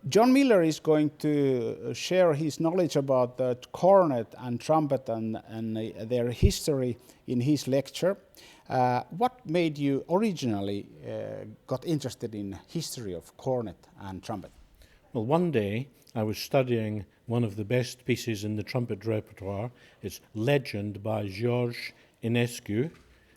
John Miller is going to share his knowledge about the cornet and trumpet and their history in his lecture. What made you originally got interested in history of cornet and trumpet? Well, one day I was studying one of the best pieces in the trumpet repertoire. It's Legend by George Enescu.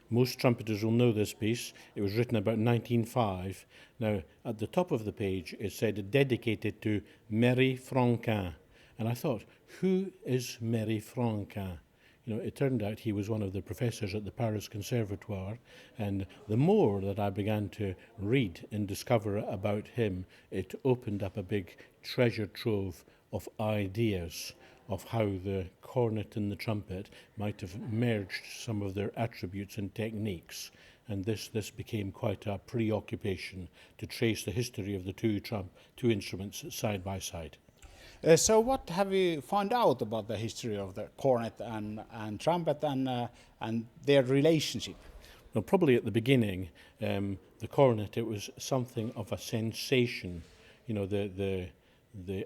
Most trumpeters will know this piece. It was written about 1905. Now, at the top of the page, it said dedicated to Merry Franquin. And I thought, who is Merry Franquin? You know, it turned out he was one of the professors at the Paris Conservatoire, and the more that I began to read and discover about him, it opened up a big treasure trove of ideas of how the cornet and the trumpet might have merged some of their attributes and techniques. And this became quite a preoccupation to trace the history of the two instruments side by side. So what have you found out about the history of the cornet and trumpet and their relationship? Well, probably at the beginning, the cornet, it was something of a sensation. You know, the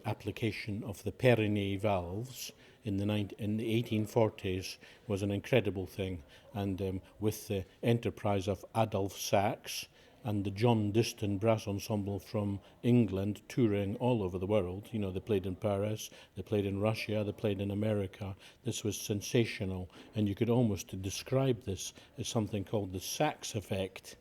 application of the Perrine valves in the 1840s was an incredible thing, and with the enterprise of Adolphe Sax and the John Diston Brass Ensemble from England touring all over the world. You know, they played in Paris, they played in Russia, they played in America. This was sensational, and you could almost describe this as something called the Sax effect.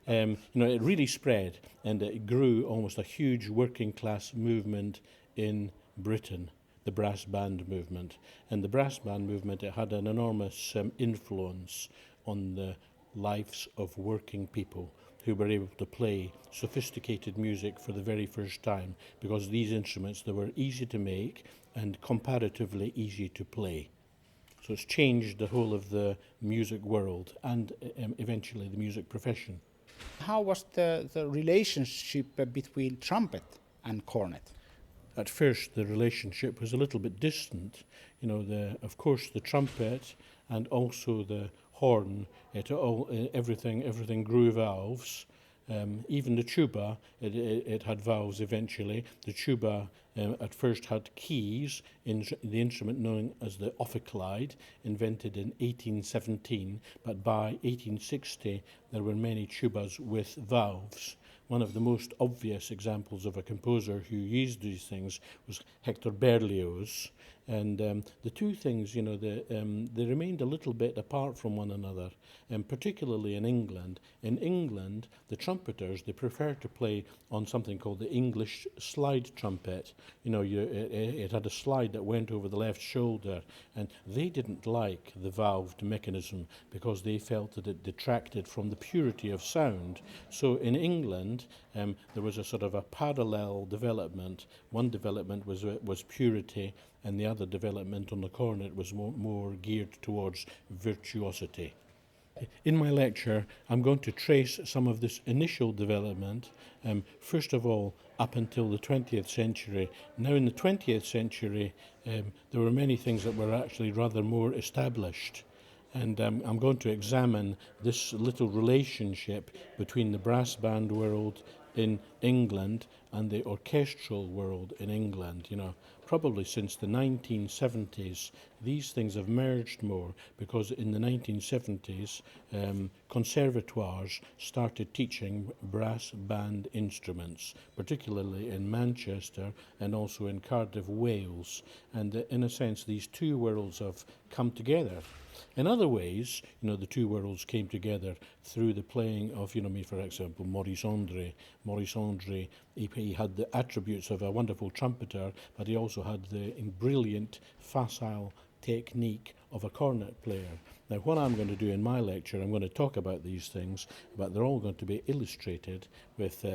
You know, it really spread, and it grew almost a huge working class movement in Britain, the brass band movement. And the brass band movement, it had an enormous influence on the lives of working people who were able to play sophisticated music for the very first time, because these instruments, they were easy to make and comparatively easy to play. So it's changed the whole of the music world and eventually the music profession. How was the relationship between trumpet and cornet? At first, the relationship was a little bit distant. You know, of course, the trumpet and also the horn, everything grew valves. Even the tuba, it had valves eventually. The tuba at first had keys in the instrument known as the ophicleide, invented in 1817, but by 1860 there were many tubas with valves. One of the most obvious examples of a composer who used these things was Hector Berlioz. And the two things, you know, they remained a little bit apart from one another, and particularly in England. In England, the trumpeters, they prefer to play on something called the English slide trumpet. You know, it had a slide that went over the left shoulder, and they didn't like the valved mechanism because they felt that it detracted from the purity of sound. So in England, there was a sort of a parallel development. One development was purity, and the other development on the cornet was more geared towards virtuosity. In my lecture, I'm going to trace some of this initial development, first of all, up until the 20th century. Now, in the 20th century, there were many things that were actually rather more established. And I'm going to examine this little relationship between the brass band world in England and the orchestral world in England. You know, probably since the 1970s, these things have merged more, because in the 1970s, conservatoires started teaching brass band instruments, particularly in Manchester and also in Cardiff, Wales. And in a sense, these two worlds have come together. In other ways, you know, the two worlds came together through the playing of, you know, for example, Maurice Andre. Maurice Andre, he had the attributes of a wonderful trumpeter, but he also had the brilliant, facile technique of a cornet player. Now, what I'm going to do in my lecture, I'm going to talk about these things, but they're all going to be illustrated with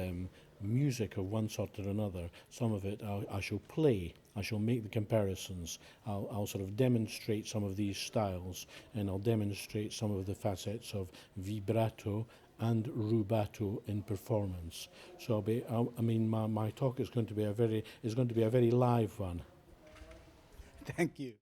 music of one sort or another. Some of it I shall play, I shall make the comparisons, I'll sort of demonstrate some of these styles, and I'll demonstrate some of the facets of vibrato and rubato in performance. So my talk is going to be a very live one. Thank you.